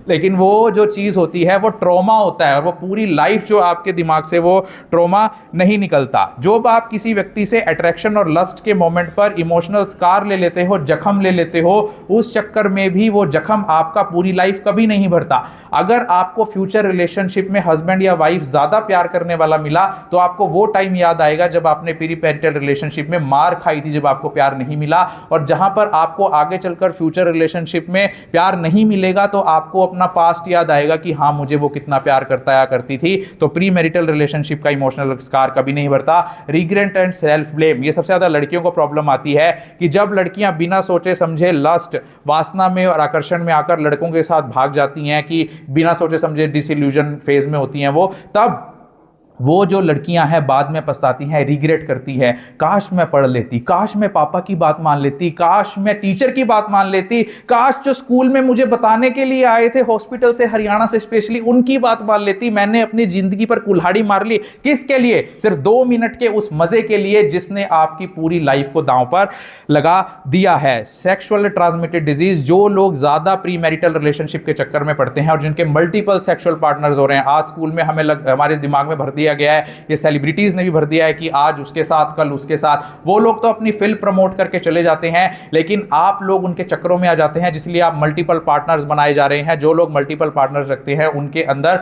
A: लेकिन वो जो चीज होती है वो ट्रॉमा होता है और वो पूरी लाइफ जो आपके दिमाग से वो ट्रॉमा नहीं निकलता। जो आप किसी व्यक्ति से अट्रैक्शन और लस्ट के मोमेंट पर इमोशनल स्कार ले लेते हो, जख्म ले लेते हो, उस चक्कर में भी वो जख्म आपका पूरी लाइफ कभी नहीं भरता। अगर आपको फ्यूचर रिलेशनशिप में हस्बैंड या वाइफ ज्यादा प्यार करने वाला मिला तो आपको वो टाइम याद आएगा जब आपने प्री मैरिटल रिलेशनशिप में मार खाई थी, जब आपको प्यार नहीं मिला। और जहां पर आपको आगे चलकर फ्यूचर रिलेशनशिप में प्यार नहीं मिलेगा तो आपको अपना पास्ट याद आएगा कि हाँ मुझे वो कितना प्यार करता या करती थी। तो प्री मैरिटल रिलेशनशिप का इमोशनल स्कार कभी नहीं भरता। रिग्रेट एंड सेल्फ ब्लेम, ये सबसे ज्यादा लड़कियों को प्रॉब्लम आती है कि जब लड़कियां बिना सोचे समझे लस्ट, वासना में और आकर्षण में आकर लड़कों के साथ भाग जाती हैं, कि बिना सोचे समझे डिसइल्यूजन फेज में होती हैं वो, तब वो जो लड़कियां हैं बाद में पछताती हैं, रिग्रेट करती है, काश मैं पढ़ लेती, काश मैं पापा की बात मान लेती, काश मैं टीचर की बात मान लेती, काश जो स्कूल में मुझे बताने के लिए आए थे हॉस्पिटल से हरियाणा से स्पेशली उनकी बात मान लेती। मैंने अपनी जिंदगी पर कुल्हाड़ी मार ली, किसके लिए? सिर्फ 2 मिनट के उस मजे के लिए जिसने आपकी पूरी लाइफ को दांव पर लगा दिया है। सेक्सुअल ट्रांसमिटेड डिजीज, जो लोग ज्यादा प्री मैरिटल रिलेशनशिप के चक्कर में पड़ते हैं और जिनके मल्टीपल सेक्सुअल पार्टनर्स हो रहे हैं। आज स्कूल में हमारे दिमाग में भर दिया गया है, ये सेलिब्रिटीज ने भी भर दिया है कि आज उसके साथ कल उसके साथ। वो लोग तो अपनी फिल्म प्रमोट करके चले जाते हैं, लेकिन आप लोग उनके चक्करों में आ जाते हैं, जिसलिए आप मल्टीपल पार्टनर्स बनाए जा रहे हैं। जो लोग मल्टीपल पार्टनर्स रखते हैं उनके अंदर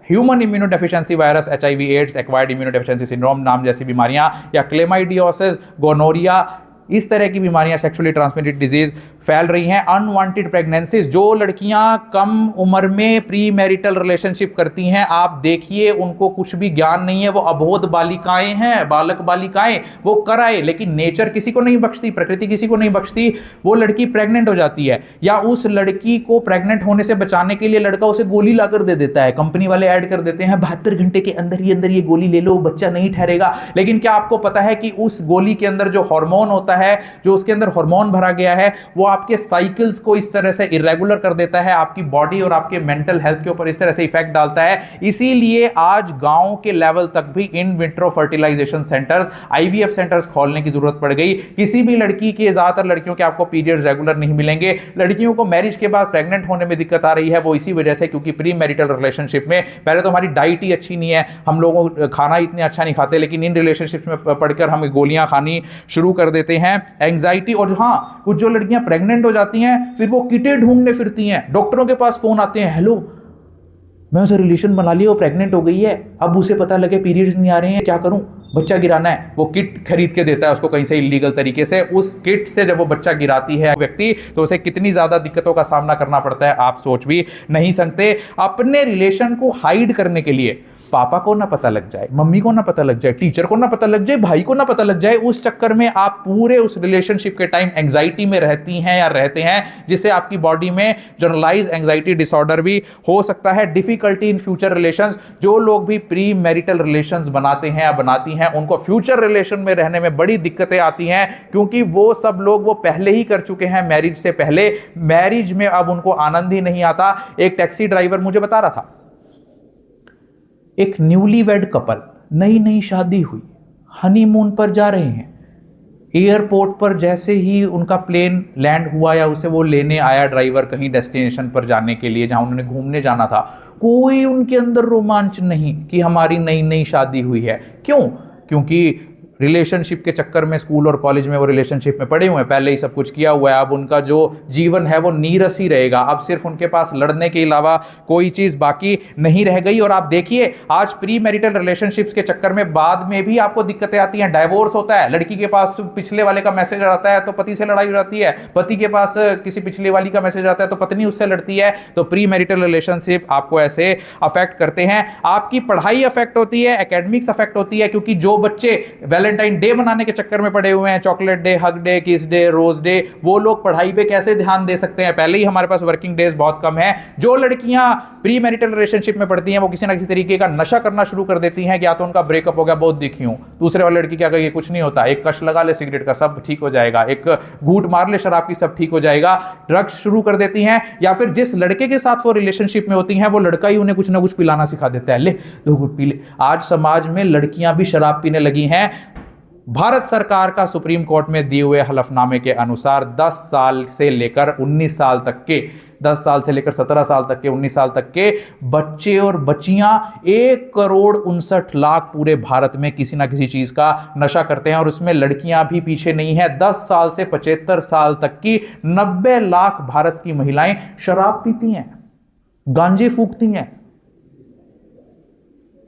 A: human immunodeficiency virus, HIV AIDS, acquired immunodeficiency syndrome नाम जैसी बीमारियां, या क्लेमाइडियोसिस, गोनोरिया, इस तरह की बीमारियां, सेक्सुअली ट्रांसमिटेड डिजीज फैल रही हैं। अनवांटेड प्रेगनेंसीज, जो लड़कियां कम उम्र में प्री मैरिटल रिलेशनशिप करती हैं, आप देखिए उनको कुछ भी ज्ञान नहीं है, वो अबोध बालिकाएं हैं, बालक बालिकाएं, वो कराए, लेकिन नेचर किसी को नहीं बख्शती, प्रकृति किसी को नहीं बख्शती। वो लड़की प्रेग्नेंट हो जाती है, या उस लड़की को प्रेग्नेंट होने से बचाने के लिए लड़का उसे गोली लाकर दे देता है। कंपनी वाले ऐड कर देते हैं 72 घंटे के अंदर ये गोली ले लो, बच्चा नहीं ठहरेगा। लेकिन क्या आपको पता है कि उस गोली के अंदर जो हार्मोन होता है, जो उसके अंदर हार्मोन भरा गया है, वो आपके साइकिल्स को इस तरह से इरेगुलर कर देता है, आपकी बॉडी और आपके मेंटल हेल्थ के ऊपर इस तरह से इफेक्ट डालता है। इसीलिए आज गांव के लेवल तक भी in vitro fertilisation centres, IVF centres खोलने की जरूरत पड़ गई। किसी भी लड़की के, ज्यादातर लड़कियों के आपको पीरियड्स रेगुलर नहीं मिलेंगे। लड़कियों को मैरिज के बाद प्रेग्नेंट होने में दिक्कत आ रही है, वो इसी वजह से क्योंकि प्री मैरिटल रिलेशनशिप में पहले तो हमारी डाइट ही अच्छी नहीं है, हम लोगों खाना इतने अच्छा नहीं खाते, लेकिन इन रिलेशनशिप्स में पढ़कर हम गोलियां खानी शुरू कर देते हैं, एंग्जाइटी। और हाँ, कुछ जो लड़कियां प्रेग्नेंट हो जाती हैं फिर वो किटें ढूंढने फिरती हैं, डॉक्टरों के पास फोन आते हैं, हेलो मैं उसे रिलेशन बना लिया, वो प्रेग्नेंट हो गई है, अब उसे पता लगे पीरियड्स नहीं आ रहे हैं, क्या करूं, बच्चा गिराना है। वो किट खरीद के देता है उसको कहीं से इलीगल तरीके से। उस किट से जब वो बच्चा गिराती है व्यक्ति, तो उसे कितनी ज्यादा दिक्कतों का सामना करना पड़ता है आप सोच भी नहीं सकते। अपने रिलेशन को हाइड करने के लिए पापा को ना पता लग जाए, मम्मी को ना पता लग जाए, टीचर को ना पता लग जाए, भाई को ना पता लग जाए, उस चक्कर में आप पूरे उस रिलेशनशिप के टाइम एंग्जाइटी में रहती हैं या रहते हैं, जिससे आपकी बॉडी में जनरलाइज एंग्जाइटी डिसऑर्डर भी हो सकता है। डिफिकल्टी इन फ्यूचर रिलेशंस, जो लोग भी प्री मैरिटल रिलेशंस बनाते हैं या बनाती हैं, उनको फ्यूचर रिलेशन में रहने में बड़ी दिक्कतें आती हैं, क्योंकि वो सब लोग वो पहले ही कर चुके हैं मैरिज से पहले। मैरिज में अब उनको आनंद ही नहीं आता। एक टैक्सी ड्राइवर मुझे बता रहा था, एक न्यूली वेड कपल, नई नई शादी हुई, हनीमून पर जा रहे हैं, एयरपोर्ट पर जैसे ही उनका प्लेन लैंड हुआ या उसे वो लेने आया ड्राइवर कहीं डेस्टिनेशन पर जाने के लिए जहां उन्होंने घूमने जाना था, कोई उनके अंदर रोमांच नहीं कि हमारी नई नई शादी हुई है। क्यों? क्योंकि रिलेशनशिप के चक्कर में स्कूल और कॉलेज में वो रिलेशनशिप में पड़े हुए हैं, पहले ही सब कुछ किया हुआ है। अब उनका जो जीवन है वो नीरस ही रहेगा, अब सिर्फ उनके पास लड़ने के अलावा कोई चीज बाकी नहीं रह गई। और आप देखिए आज प्री मैरिटल रिलेशनशिप्स के चक्कर में बाद में भी आपको दिक्कतें आती हैं। डाइवोर्स होता है, लड़की के पास पिछले वाले का मैसेज आता है तो पति से लड़ाई हो जाती है, पति के पास किसी पिछले वाली का मैसेज आता है तो पत्नी उससे लड़ती है। तो प्री मैरिटल रिलेशनशिप आपको ऐसे अफेक्ट करते हैं। आपकी पढ़ाई अफेक्ट होती है, एकेडमिक्स अफेक्ट होती है, क्योंकि जो बच्चे वैलेंटाइन डे मनाने के चक्कर में पड़े हुए हैं, चॉकलेट डे, हग डे, किस डे, रोज डे, वो लोग पढ़ाई पे कैसे ध्यान दे सकते हैं? पहले ही हमारे पास वर्किंग डेज बहुत कम है। जो लड़कियां प्री मैरिटल रिलेशनशिप में पड़ती हैं वो किसी ना किसी तरीके का नशा करना शुरू कर देती हैं, या तो उनका ब्रेकअप हो गया, बहुत दिखी हूं, दूसरे वाली लड़की क्या कहेगी, कुछ नहीं होता, एक कश लगा ले सिगरेट का सब ठीक हो जाएगा, एक घूंट मार ले शराब की सब ठीक हो जाएगा। ड्रग्स शुरू कर देती हैं, या फिर जिस लड़के के साथ वो रिलेशनशिप में होती हैं वो लड़का ही उन्हें कुछ ना कुछ पिलाना सिखा देता है, ले दो घूंट पी ले। आज समाज में लड़कियां भी शराब पीने लगी हैं। भारत सरकार का सुप्रीम कोर्ट में दिए हुए हलफनामे के अनुसार 10 साल से लेकर 19 साल तक के, 10 साल से लेकर 17 साल तक के, 19 साल तक के बच्चे और बच्चियां 1,59,00,000 पूरे भारत में किसी ना किसी चीज का नशा करते हैं, और उसमें लड़कियां भी पीछे नहीं है। 10 साल से 75 साल तक की 90 लाख भारत की महिलाएं शराब पीती हैं, गांजे फूकती हैं।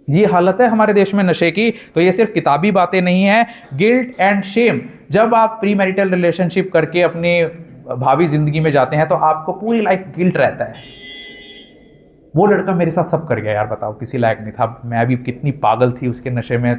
A: ये हालत है हमारे देश में नशे की। तो ये सिर्फ किताबी बातें नहीं है, गिल्ट एंड शेम। जब आप प्री मैरिटल रिलेशनशिप करके अपनी भावी जिंदगी में जाते हैं तो आपको पूरी लाइफ गिल्ट रहता है, वो लड़का मेरे साथ सब कर गया यार, बताओ किसी लायक नहीं था, मैं अभी कितनी पागल थी उसके नशे में,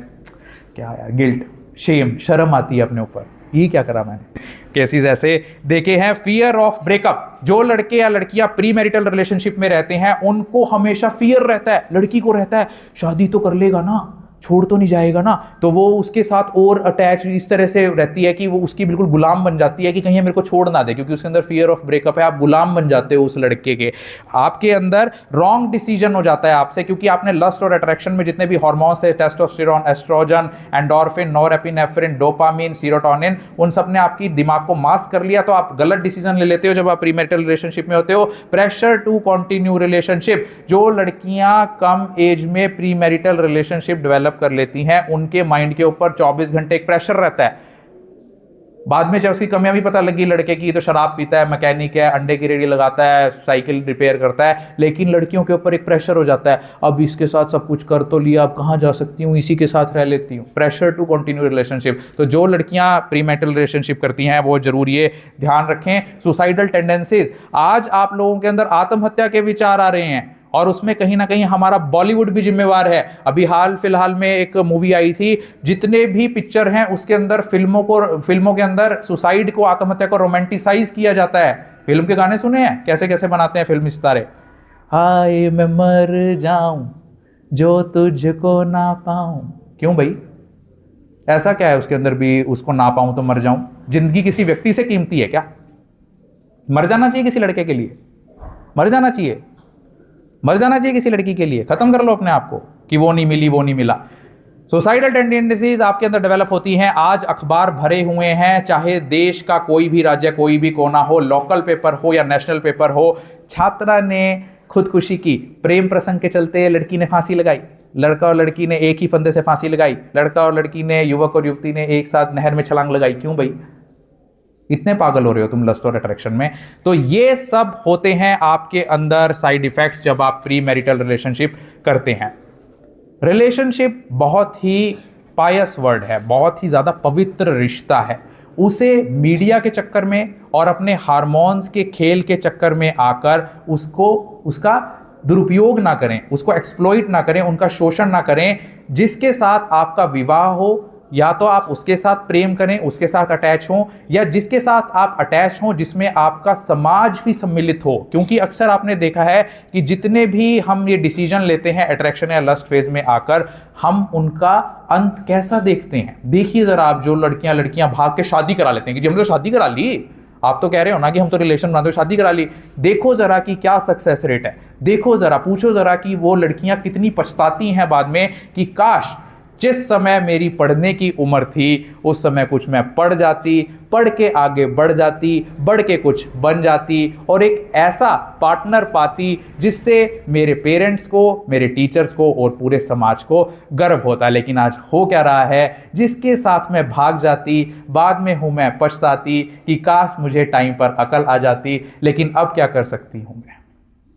A: क्या यार, गिल्ट, शेम, शर्म आती है अपने ऊपर, ये क्या करा मैंने। केसेस ऐसे देखे हैं। फियर ऑफ ब्रेकअप, जो लड़के या लड़कियां प्री मैरिटल रिलेशनशिप में रहते हैं उनको हमेशा फियर रहता है, लड़की को रहता है शादी तो कर लेगा ना, छोड़ तो नहीं जाएगा ना, तो वो उसके साथ और अटैच इस तरह से रहती है कि वो उसकी बिल्कुल गुलाम बन जाती है कि कहीं मेरे को छोड़ ना दे, क्योंकि उसके अंदर फियर ऑफ ब्रेकअप है, आप गुलाम बन जाते हो उस लड़के के। आपके अंदर रॉन्ग डिसीजन हो जाता है आपसे, क्योंकि आपने लस्ट और अट्रैक्शन में जितने भी हार्मोन्स है, testosterone, estrogen, endorphin, norepinephrine, dopamine, serotonin, उन सब ने आपकी दिमाग को मास्क कर लिया, तो आप गलत डिसीजन ले लेते हो जब आप प्री मैरिटल रिलेशनशिप में होते हो। प्रेशर टू कंटिन्यू रिलेशनशिप, जो लड़कियां कम एज में प्री मैरिटल रिलेशनशिप डेवलप कर लेती हैं उनके माइंड के ऊपर 24 घंटे एक प्रेशर रहता है। बाद में जब उसकी कमियां भी पता लगी, लड़के की तो शराब पीता है, मैकेनिक है, अंडे की रेडी लगाता है, साइकिल रिपेयर करता है, लेकिन लड़कियों के ऊपर एक प्रेशर हो जाता है, अब इसके साथ सब कुछ कर तो लिया, अब कहां जा सकती हूं, इसी के साथ रह लेती हूं। Pressure to continue relationship. तो जो लड़कियां प्री मैरिटल रिलेशनशिप करती हैं वो जरूर ये ध्यान रखें। सुसाइडल टेंडेंसीज, आज आप लोगों के अंदर आत्महत्या के विचार आ रहे हैं, और उसमें कहीं ना कहीं हमारा बॉलीवुड भी जिम्मेवार है। अभी हाल फिलहाल में एक मूवी आई थी, जितने भी पिक्चर हैं उसके अंदर फिल्मों के अंदर सुसाइड को, आत्महत्या को रोमांटिसाइज किया जाता है। फिल्म के गाने सुने हैं कैसे कैसे बनाते हैं फिल्मी सितारे, हाय मैं मर जाऊं जो तुझको ना पाऊं। क्यों भाई, ऐसा क्या है उसके अंदर भी उसको ना पाऊं तो मर जाऊं? जिंदगी किसी व्यक्ति से कीमती है क्या? मर जाना चाहिए किसी लड़के के लिए? मर जाना चाहिए? मर जाना चाहिए किसी लड़की के लिए? खत्म कर लो अपने आप को कि वो नहीं मिली, वो नहीं मिला। सुसाइडल टेंडेंसीज आपके अंदर डेवलप होती हैं। आज अखबार भरे हुए हैं, चाहे देश का कोई भी राज्य, कोई भी कोना हो, लोकल पेपर हो या नेशनल पेपर हो, छात्रा ने खुदकुशी की, प्रेम प्रसंग के चलते लड़की ने फांसी लगाई, लड़का और लड़की ने एक ही फंदे से फांसी लगाई, लड़का और लड़की ने, युवक और युवती ने एक साथ नहर में छलांग लगाई। क्यों भाई इतने पागल हो रहे हो तुम लस्ट और अट्रैक्शन में? तो ये सब होते हैं आपके अंदर साइड इफेक्ट्स जब आप प्री मैरिटल रिलेशनशिप करते हैं। रिलेशनशिप बहुत ही पायस वर्ड है, बहुत ही ज़्यादा पवित्र रिश्ता है। उसे मीडिया के चक्कर में और अपने हार्मोन्स के खेल के चक्कर में आकर उसका दुरुपयोग ना करें, उसको एक्सप्लॉइट ना करें, उनका शोषण ना करें। जिसके साथ आपका विवाह हो, या तो आप उसके साथ प्रेम करें, उसके साथ अटैच हों, या जिसके साथ आप अटैच हों जिसमें आपका समाज भी सम्मिलित हो। क्योंकि अक्सर आपने देखा है कि जितने भी हम ये डिसीजन लेते हैं अट्रैक्शन या लस्ट फेज में आकर, हम उनका अंत कैसा देखते हैं। देखिए जरा आप, जो लड़कियां भाग के शादी करा लेते हैं कि जी हमने तो शादी करा ली, आप तो कह रहे हो ना कि हम तो रिलेशन बनाते हो, शादी करा ली। देखो जरा कि क्या सक्सेस रेट है, देखो जरा, पूछो जरा कि वो लड़कियां कितनी पछताती हैं बाद में कि काश जिस समय मेरी पढ़ने की उम्र थी उस समय कुछ मैं पढ़ जाती, पढ़ के आगे बढ़ जाती, बढ़ के कुछ बन जाती और एक ऐसा पार्टनर पाती जिससे मेरे पेरेंट्स को, मेरे टीचर्स को और पूरे समाज को गर्व होता। लेकिन आज हो क्या रहा है, जिसके साथ मैं भाग जाती बाद में हूं मैं पछताती कि काश मुझे टाइम पर अकल आ जाती। लेकिन अब क्या कर सकती हूं मैं?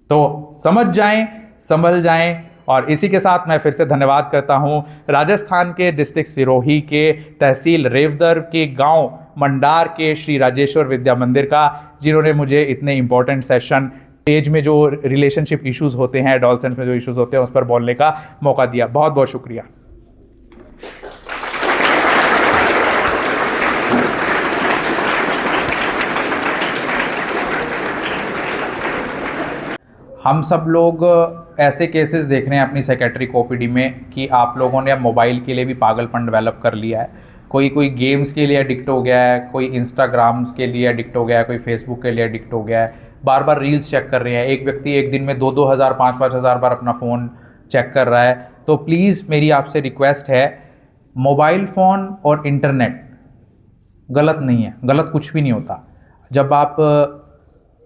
A: तो समझ जाएं, संभल जाएं। और इसी के साथ मैं फिर से धन्यवाद करता हूं राजस्थान के डिस्ट्रिक्ट सिरोही के तहसील रेवदर के गांव मंडार के श्री राजेश्वर विद्या मंदिर का, जिन्होंने मुझे इतने इंपॉर्टेंट सेशन, एज में जो रिलेशनशिप इश्यूज होते हैं, एडोलसेंस में जो इश्यूज होते हैं, उस पर बोलने का मौका दिया। बहुत बहुत शुक्रिया। हम सब लोग ऐसे केसेस देख रहे हैं अपनी साइकेट्रिक ओपीडी में कि आप लोगों ने अब मोबाइल के लिए भी पागलपन डेवलप कर लिया है। कोई गेम्स के लिए एडिक्ट हो गया है, कोई इंस्टाग्राम के लिए एडिक्ट हो गया है, कोई फेसबुक के लिए एडिक्ट हो गया है, बार बार रील्स चेक कर रहे हैं। एक व्यक्ति एक दिन में 2-2 हज़ार 5-5 हज़ार बार अपना फ़ोन चेक कर रहा है। तो प्लीज़ मेरी आपसे रिक्वेस्ट है, मोबाइल फ़ोन और इंटरनेट गलत नहीं है, गलत कुछ भी नहीं होता। जब आप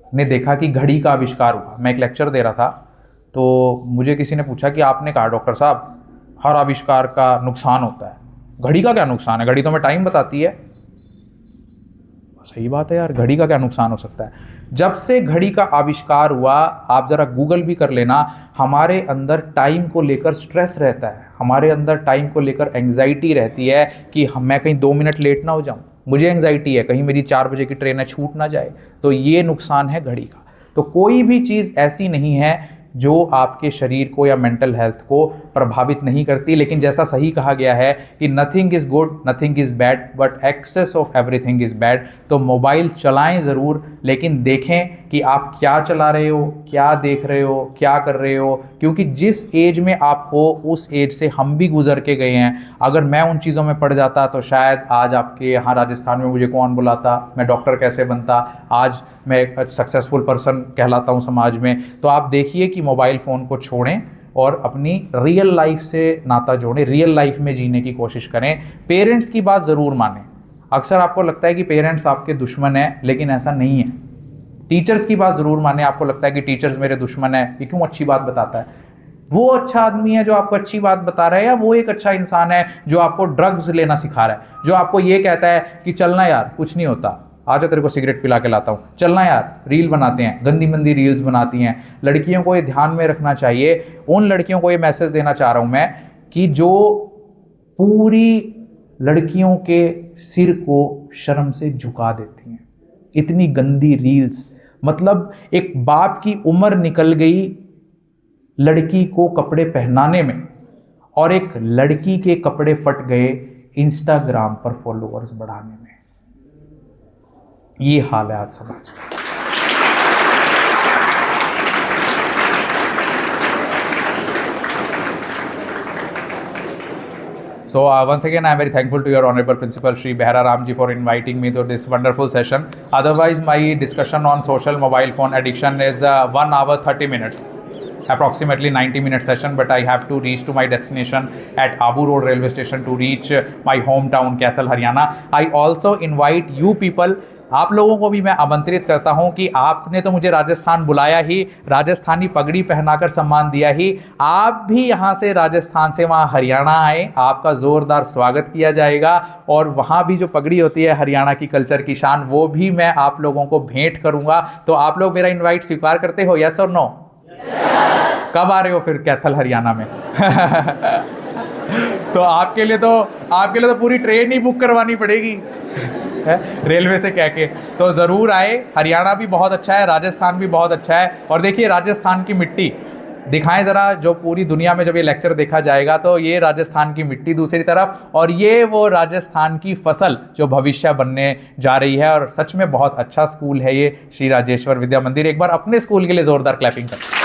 A: ने देखा कि घड़ी का आविष्कार हुआ, मैं एक लेक्चर दे रहा था तो मुझे किसी ने पूछा कि आपने कहा डॉक्टर साहब हर आविष्कार का नुकसान होता है, घड़ी का क्या नुकसान है, घड़ी तो हमें टाइम बताती है। सही बात है यार, घड़ी का क्या नुकसान हो सकता है। जब से घड़ी का आविष्कार हुआ, आप जरा गूगल भी कर लेना, हमारे अंदर टाइम को लेकर स्ट्रेस रहता है, हमारे अंदर टाइम को लेकर एंग्जाइटी रहती है कि मैं कहीं 2 मिनट लेट ना हो जाऊं, मुझे एंग्जाइटी है कहीं मेरी 4 बजे की ट्रेन है छूट ना जाए। तो ये नुकसान है घड़ी का। तो कोई भी चीज़ ऐसी नहीं है जो आपके शरीर को या मेंटल हेल्थ को प्रभावित नहीं करती। लेकिन जैसा सही कहा गया है कि nothing is good, nothing is bad, but excess of everything is bad. तो मोबाइल चलाएं ज़रूर, लेकिन देखें कि आप क्या चला रहे हो, क्या देख रहे हो, क्या कर रहे हो। क्योंकि जिस एज में आप हो उस एज से हम भी गुजर के गए हैं। अगर मैं उन चीज़ों में पड़ जाता तो शायद आज आपके यहाँ राजस्थान में मुझे कौन बुलाता, मैं डॉक्टर कैसे बनता, आज मैं एक सक्सेसफुल पर्सन कहलाता हूँ समाज में। तो आप देखिए कि मोबाइल फ़ोन को छोड़ें और अपनी रियल लाइफ से नाता जोड़ें, रियल लाइफ में जीने की कोशिश करें। पेरेंट्स की बात ज़रूर मानें। अक्सर आपको लगता है कि पेरेंट्स आपके दुश्मन हैं, लेकिन ऐसा नहीं है। टीचर्स की बात ज़रूर मानें। आपको लगता है कि टीचर्स मेरे दुश्मन है, ये क्यों अच्छी बात बताता है? वो अच्छा आदमी है जो आपको अच्छी बात बता रहा है, या वो एक अच्छा इंसान है जो आपको ड्रग्स लेना सिखा रहा है, जो आपको ये कहता है कि चलना यार कुछ नहीं होता, आजा तेरे को सिगरेट पिला के लाता हूँ, चलना यार, रील बनाते हैं, गंदी मंदी रील्स बनाती हैं। लड़कियों को ये ध्यान में रखना चाहिए। उन लड़कियों को ये मैसेज देना चाह रहा हूँ मैं कि जो पूरी लड़कियों के सिर को शर्म से झुका देती हैं, इतनी गंदी रील्स। मतलब एक बाप की उम्र निकल गई लड़की को कपड़े पहनाने में, और एक लड़की के कपड़े फट गए इंस्टाग्राम पर फॉलोअर्स बढ़ाने में। ये हाल है आज समाज का। So once again, I am very thankful to your Honorable Principal Shri Behra Ramji for inviting me to this wonderful session. Otherwise, my discussion on social mobile phone addiction is 1 hour 30 minutes, approximately 90-minute session, but I have to reach to my destination at Abu Road railway station to reach my hometown Kaithal, Haryana. I also invite you people, आप लोगों को भी मैं आमंत्रित करता हूं कि आपने तो मुझे राजस्थान बुलाया ही, राजस्थानी पगड़ी पहनाकर सम्मान दिया ही, आप भी यहां से राजस्थान से वहां हरियाणा आए, आपका जोरदार स्वागत किया जाएगा और वहां भी जो पगड़ी होती है हरियाणा की कल्चर की शान, वो भी मैं आप लोगों को भेंट करूंगा। तो आप लोग मेरा इन्वाइट स्वीकार करते हो, यस और नो? कब आ रहे हो फिर कैथल हरियाणा में? तो आपके लिए तो पूरी ट्रेन ही बुक करवानी पड़ेगी रेलवे से कह के। तो ज़रूर आए, हरियाणा भी बहुत अच्छा है, राजस्थान भी बहुत अच्छा है। और देखिए राजस्थान की मिट्टी दिखाएं ज़रा, जो पूरी दुनिया में जब ये लेक्चर देखा जाएगा तो ये राजस्थान की मिट्टी दूसरी तरफ, और ये वो राजस्थान की फसल जो भविष्य बनने जा रही है। और सच में बहुत अच्छा स्कूल है ये श्री राजेश्वर विद्या मंदिर। एक बार अपने स्कूल के लिए ज़ोरदार क्लैपिंग करें।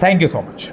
A: Thank you so much.